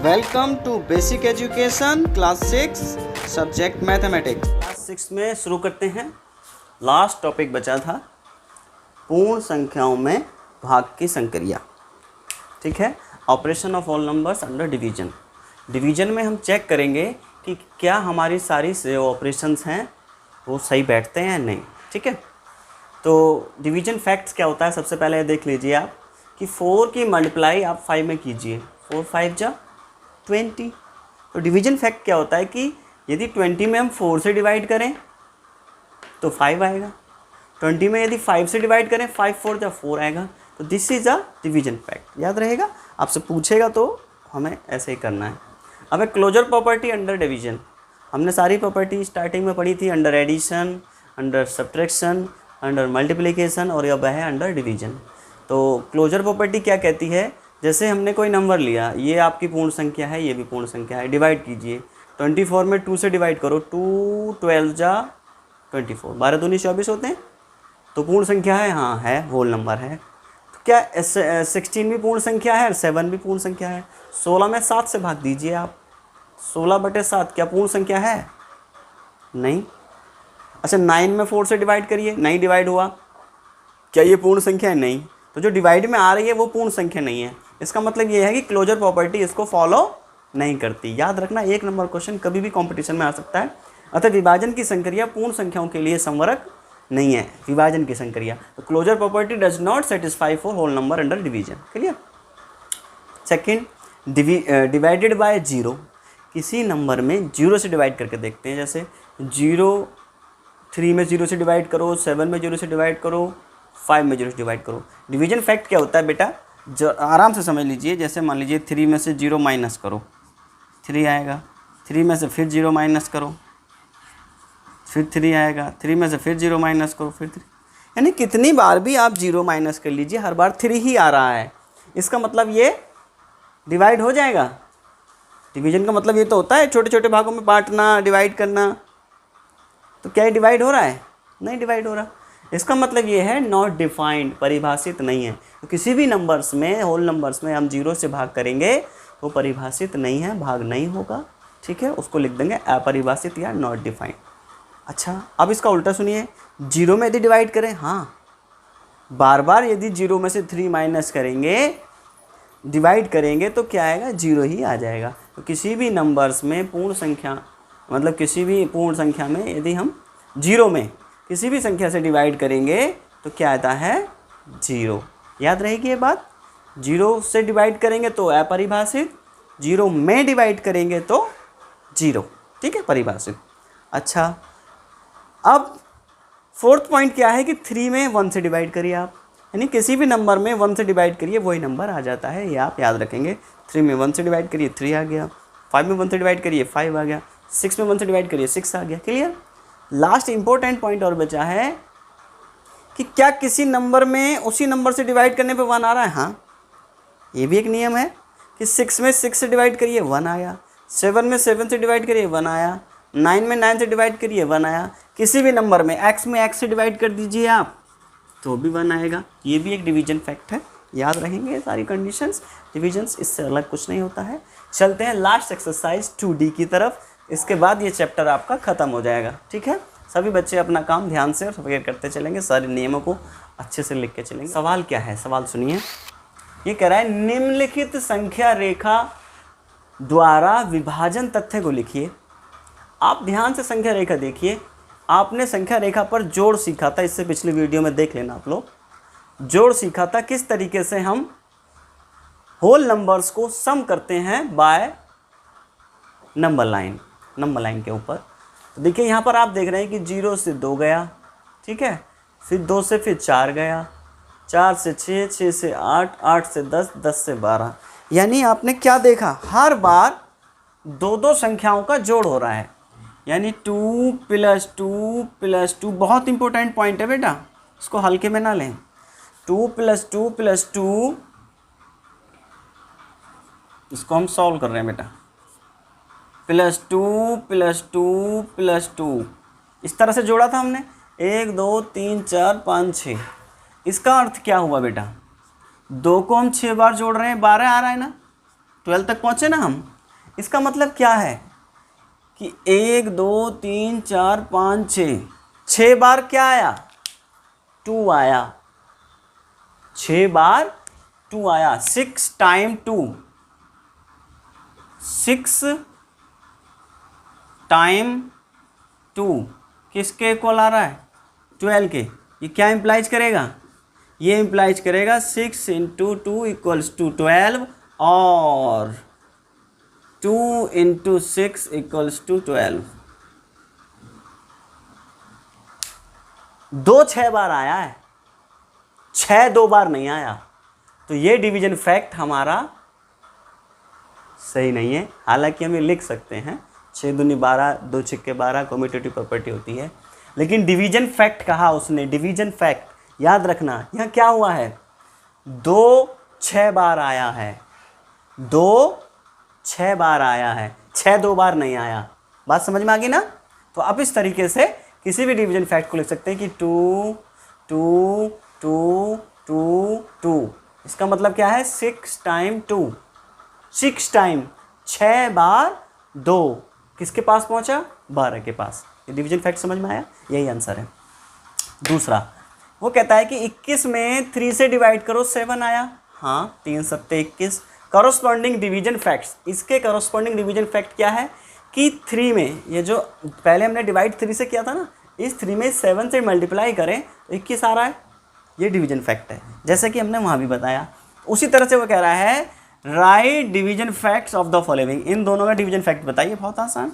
Welcome to basic education class 6 subject mathematics. Class 6 में शुरू करते हैं। लास्ट टॉपिक बचा था पूर्ण संख्याओं में भाग की संक्रिया। ठीक है, operation of all numbers under division. Division में हम चेक करेंगे कि क्या हमारी सारी जो ऑपरेशंस हैं वो सही बैठते हैं या नहीं। ठीक है, तो डिवीजन फैक्ट्स क्या होता है सबसे पहले देख लीजिए आप कि 4 की मल्टीप्लाई आप 5 में कीजिए, 4 5 जा 20। तो डिवीजन फैक्ट क्या होता है कि यदि 20 में हम 4 से डिवाइड करें तो 5 आएगा, 20 में यदि 5 से डिवाइड करें 5 4 जा 4 आएगा। तो this is a division fact, याद रहेगा। आपसे पूछेगा तो हमें ऐसे ही करना है। अब है क्लोजर प्रॉपर्टी अंडर डिवीजन। हमने सारी प्रॉपर्टी स्टार्टिंग में पढ़ी थी, under addition, under subtraction, under multiplication और अब है अंडर डिवीजन। तो क्लोजर प्रॉपर्टी क्या कहती है, जैसे हमने कोई नंबर लिया, ये आपकी पूर्ण संख्या है, ये भी पूर्ण संख्या है, डिवाइड कीजिए। 24 में 2 से डिवाइड करो, 2 12 जा 24, 12 दूनी 24 होते हैं। तो पूर्ण संख्या है, हाँ है, होल नंबर है। तो क्या 16 भी पूर्ण संख्या है और 7 भी पूर्ण संख्या है। 16 में 7 से भाग दीजिए आप, 16/7 क्या पूर्ण संख्या है? नहीं। अच्छा 9 में 4 से डिवाइड करिए, नहीं डिवाइड हुआ, क्या ये पूर्ण संख्या है? नहीं। तो जो डिवाइड में आ रही है वो पूर्ण संख्या नहीं है। इसका मतलब ये है कि क्लोजर प्रॉपर्टी इसको फॉलो नहीं करती। याद रखना, 1 नंबर क्वेश्चन कभी भी कंपटीशन में आ सकता है। अतः विभाजन की संक्रिया पूर्ण संख्याओं के लिए संवरक नहीं है। विभाजन की संक्रिया, तो closure property does not satisfy for whole number under division. Clear. Second, divided by 0। किसी नंबर में 0 से डिवाइड करके देखते हैं। जैसे 0 3 में 0 से डिवाइड करो, 7 में 0 से डिवाइड करो, 5 में 0 से डिवाइड करो। डिवीजन फैक्ट क्या होता है बेटा, जो आराम से समझ लीजिए। जैसे मान लीजिए 3 में से 0 माइनस करो, 3 आएगा। 3 में से फिर 0 माइनस करो, फिर 3 आएगा। 3 में से फिर 0 माइनस करो, फिर 3। यानी कितनी बार भी आप 0 माइनस कर लीजिए, हर बार 3 ही आ रहा है। इसका मतलब ये डिवाइड हो जाएगा। डिवीजन का मतलब ये तो होता है छोटे छोटे भागों में बांटना, डिवाइड करना। तो क्या ये डिवाइड हो रहा है? नहीं डिवाइड हो रहा। इसका मतलब ये है नॉट डिफाइंड, परिभाषित नहीं है। तो किसी भी नंबर्स में, होल नंबर्स में हम 0 से भाग करेंगे तो परिभाषित नहीं है, भाग नहीं होगा। ठीक है, उसको लिख देंगे अपरिभाषित या नॉट डिफाइंड। अच्छा, अब इसका उल्टा सुनिए। 0 में यदि डिवाइड करें, हाँ बार बार यदि 0 में से 3 माइनस करेंगे, डिवाइड करेंगे तो क्या आएगा? 0 ही आ जाएगा। तो किसी भी नंबर्स में पूर्ण संख्या, मतलब किसी भी पूर्ण संख्या में यदि हम 0 में किसी भी संख्या से डिवाइड करेंगे तो क्या आता है? 0। याद रहेगी ये बात। 0 से डिवाइड करेंगे तो अपरिभाषित, 0 में डिवाइड करेंगे तो 0। ठीक है, परिभाषित। अच्छा, अब फोर्थ पॉइंट क्या है कि 3 में 1 से डिवाइड करिए आप, यानी किसी भी नंबर में 1 से डिवाइड करिए वही नंबर आ जाता है। ये आप याद रखेंगे। 3 में 1 से डिवाइड करिए 3 आ गया, 5 में 1 से डिवाइड करिए 5 आ गया, 6 में 1 से डिवाइड करिए 6 आ गया। क्लियर। लास्ट इंपॉर्टेंट पॉइंट और बचा है कि क्या किसी नंबर में उसी नंबर से डिवाइड करने पे 1 आ रहा है? हाँ, ये भी एक नियम है कि 6 में 6 से डिवाइड करिए 1 आया, 7 में 7 से डिवाइड करिए 1 आया, 9 में 9 से डिवाइड करिए 1 आया। किसी भी नंबर में x से डिवाइड कर दीजिए आप तो भी 1 आएगा। ये भी एक डिवीजन फैक्ट है। याद रहेंगे सारी कंडीशंस, डिविजन्स, इससे अलग कुछ नहीं होता है। चलते हैं लास्ट एक्सरसाइज 2D की तरफ। इसके बाद ये चैप्टर आपका ख़त्म हो जाएगा। ठीक है, सभी बच्चे अपना काम ध्यान से और फॉलो करते चलेंगे, सारे नियमों को अच्छे से लिख के चलेंगे। सवाल क्या है, सवाल सुनिए। ये कह रहा है निम्नलिखित संख्या रेखा द्वारा विभाजन तथ्य को लिखिए। आप ध्यान से संख्या रेखा देखिए। आपने संख्या रेखा पर जोड़ सीखा था, इससे पिछली वीडियो में देख लेना आप लोग। जोड़ सीखा था किस तरीके से हम होल नंबर्स को सम करते हैं बाय नंबर लाइन के ऊपर। तो देखिए यहाँ पर आप देख रहे हैं कि 0 से 2 गया, ठीक है, फिर 2 से फिर 4 गया, 4 से 6, 6 से 8, 8 से 10, 10 से 12। यानी आपने क्या देखा, हर बार 2 संख्याओं का जोड़ हो रहा है। यानी 2 + 2 + 2, बहुत इंपॉर्टेंट पॉइंट है बेटा, इसको हल्के में ना लें। 2 + 2 + 2, इसको हम सॉल्व कर रहे हैं बेटा, +2 + 2 + 2, इस तरह से जोड़ा था हमने। 1 2 3 4 5 6। इसका अर्थ क्या हुआ बेटा, 2 को हम 6 बार जोड़ रहे हैं, 12 आ रहा है ना, 12 तक पहुँचे ना हम। इसका मतलब क्या है कि 1 2 3 4 5 6, 6 बार क्या आया, 2 आया, 6 बार 2 आया। 6 टाइम 2, 6 टाइम 2 किसके इक्वल आ रहा है, 12 के। ये क्या इम्प्लाइज करेगा, ये इम्प्लाइज करेगा 6 इंटू 2 इक्वल्स टू 12 और 2 इंटू 6 इक्वल्स टू 12। 2 6 बार आया है, 6 2 बार नहीं आया। तो ये डिवीजन फैक्ट हमारा सही नहीं है। हालांकि हम ये लिख सकते हैं 6 दूनी 12, 2 छिक्के 12 कम्यूटेटिव प्रॉपर्टी होती है, लेकिन डिवीजन फैक्ट कहा उसने, डिवीजन फैक्ट याद रखना। यहाँ क्या हुआ है, 2 6 बार आया है, 2 6 बार आया है, 6 2 बार नहीं आया। बात समझ में आ गई ना। तो आप इस तरीके से किसी भी डिवीजन फैक्ट को लिख सकते हैं कि 2 2 2 2 2। इसका मतलब क्या है, 6 टाइम 2, 6 टाइम 6 बार 2 किसके पास पहुंचा, 12 के पास। ये डिवीजन फैक्ट समझ में आया, यही आंसर है। दूसरा वो कहता है कि 21 में 3 से डिवाइड करो 7 आया। हाँ, 3 सत्ते 21। कॉरस्पॉन्डिंग डिवीजन फैक्ट्स, इसके कॉरस्पॉन्डिंग डिवीजन फैक्ट क्या है कि 3 में ये जो पहले हमने डिवाइड 3 से किया था ना, इस 3 में 7 से मल्टीप्लाई करें तो 21 आ रहा है। ये डिवीजन फैक्ट है, जैसे कि हमने वहाँ भी बताया। उसी तरह से वो कह रहा है right division facts of the following. इन दोनों का डिवीजन फैक्ट बताइए, बहुत आसान।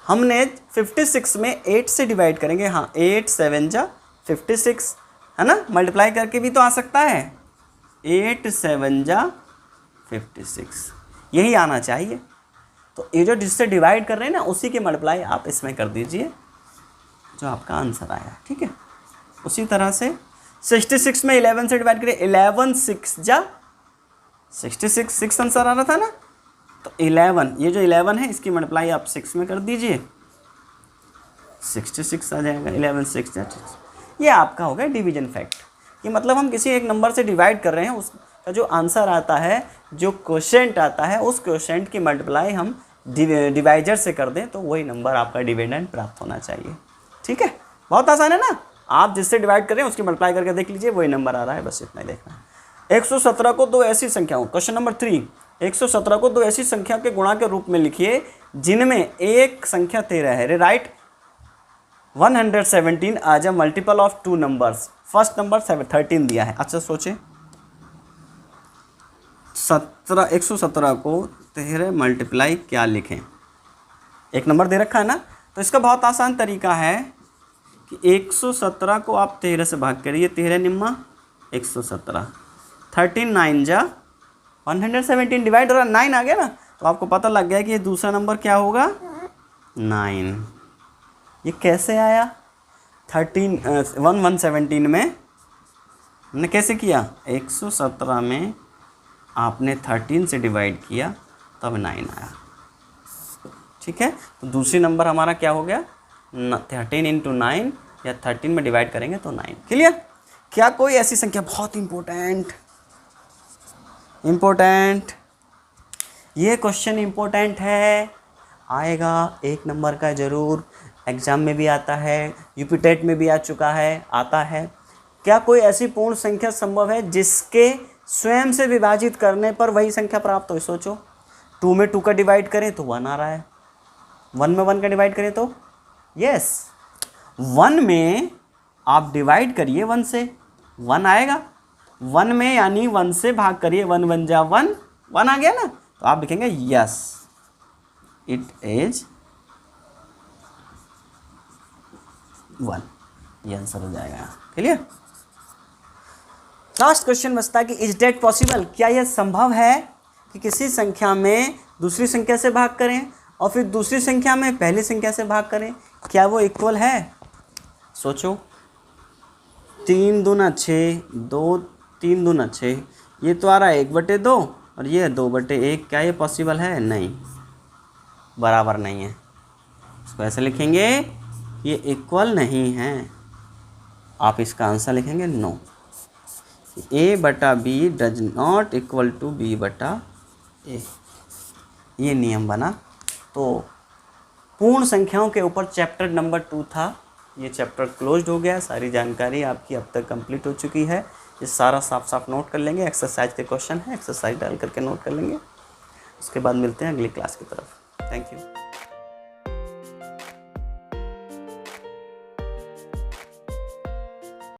हमने 56 में 8 से डिवाइड करेंगे। हाँ, 8 7 जा 56 है ना, मल्टीप्लाई करके भी तो आ सकता है, 8 7 जा 56, यही आना चाहिए। तो ये जो जिससे डिवाइड कर रहे हैं ना, उसी के मल्टीप्लाई आप इसमें कर दीजिए जो आपका आंसर आया। ठीक है, उसी तरह से 66 में 11 से डिवाइड करें, 11 6 जा 66, 6 आंसर आ रहा था ना। तो 11, ये जो 11 है इसकी मल्टीप्लाई आप 6 में कर दीजिए, 66 आ जाएगा। 11 6 जा 6, ये आपका हो गया डिवीजन फैक्ट। ये मतलब हम किसी एक नंबर से डिवाइड कर रहे हैं, उसका जो आंसर आता है, जो क्वोशेंट आता है, उस क्वोशेंट की मल्टीप्लाई हम डिवाइजर से कर दें तो वही नंबर आपका डिविडेंड प्राप्त होना चाहिए। ठीक है, बहुत आसान है ना। आप जिससे डिवाइड करें उसकी मल्टीप्लाई करके देख लीजिए, वही नंबर आ रहा है, बस इतना ही देखना है। 117 को 2 ऐसी संख्याओं, क्वेश्चन नंबर 3, 117 को 2 ऐसी संख्या के गुणा के रूप में लिखिए जिनमें एक संख्या 13 है। Right 117 as a multiple of 2 numbers. First number 13 दिया है। अच्छा सोचे, 117 को 13 मल्टीप्लाई क्या लिखें। एक नंबर दे रखा है ना, तो इसका बहुत आसान तरीका है कि 117 को आप 13 से भाग करिए, 13 निम्मा 117, 13 9 जा 117, डिवाइड हो रहा 9 आ गया ना, तो आपको पता लग गया कि ये दूसरा नंबर क्या होगा, 9। ये कैसे आया, 117 में हमने कैसे किया, 117 में आपने 13 से डिवाइड किया तब 9 आया। ठीक है, तो दूसरी नंबर हमारा क्या हो गया, 13 इंटू 9, या 13 में डिवाइड करेंगे तो 9। क्लियर। क्या कोई ऐसी संख्या, बहुत इम्पोर्टेंट, ये क्वेश्चन इम्पोर्टेंट है, आएगा 1 नंबर का ज़रूर, एग्ज़ाम में भी आता है, यूपीटेट में भी आ चुका है, आता है। क्या कोई ऐसी पूर्ण संख्या संभव है जिसके स्वयं से विभाजित करने पर वही संख्या प्राप्त हो। सोचो, 2 में 2 का डिवाइड करें तो 1 आ रहा है, 1 में 1 का डिवाइड करें तो यस, 1 में आप डिवाइड करिए 1 से, 1 आएगा। 1 में यानी 1 से भाग करिए, 1 1 जा 1, 1 आ गया ना, तो आप लिखेंगे यस इट इज 1, ये आंसर हो जाएगा। क्लियर। लास्ट क्वेश्चन बचता है कि इज डेट पॉसिबल, क्या यह संभव है कि किसी संख्या में दूसरी संख्या से भाग करें और फिर दूसरी संख्या में पहली संख्या से भाग करें, क्या वो इक्वल है। सोचो, 3 दूना 6, 2 3 दूना 6, ये तो आ रहा है 1/2 और ये 2/1, क्या ये पॉसिबल है, नहीं, बराबर नहीं है। इसको ऐसे लिखेंगे, ये इक्वल नहीं है। आप इसका आंसर लिखेंगे no, A/B does not equal to B/A। ये नियम बना। तो पूर्ण संख्याओं के ऊपर चैप्टर नंबर 2 था, ये चैप्टर क्लोज्ड हो गया। सारी जानकारी आपकी अब तक कंप्लीट हो चुकी है। ये सारा साफ साफ नोट कर लेंगे, एक्सरसाइज के क्वेश्चन है, एक्सरसाइज डाल करके नोट कर लेंगे। उसके बाद मिलते हैं अगली क्लास की तरफ। Thank you.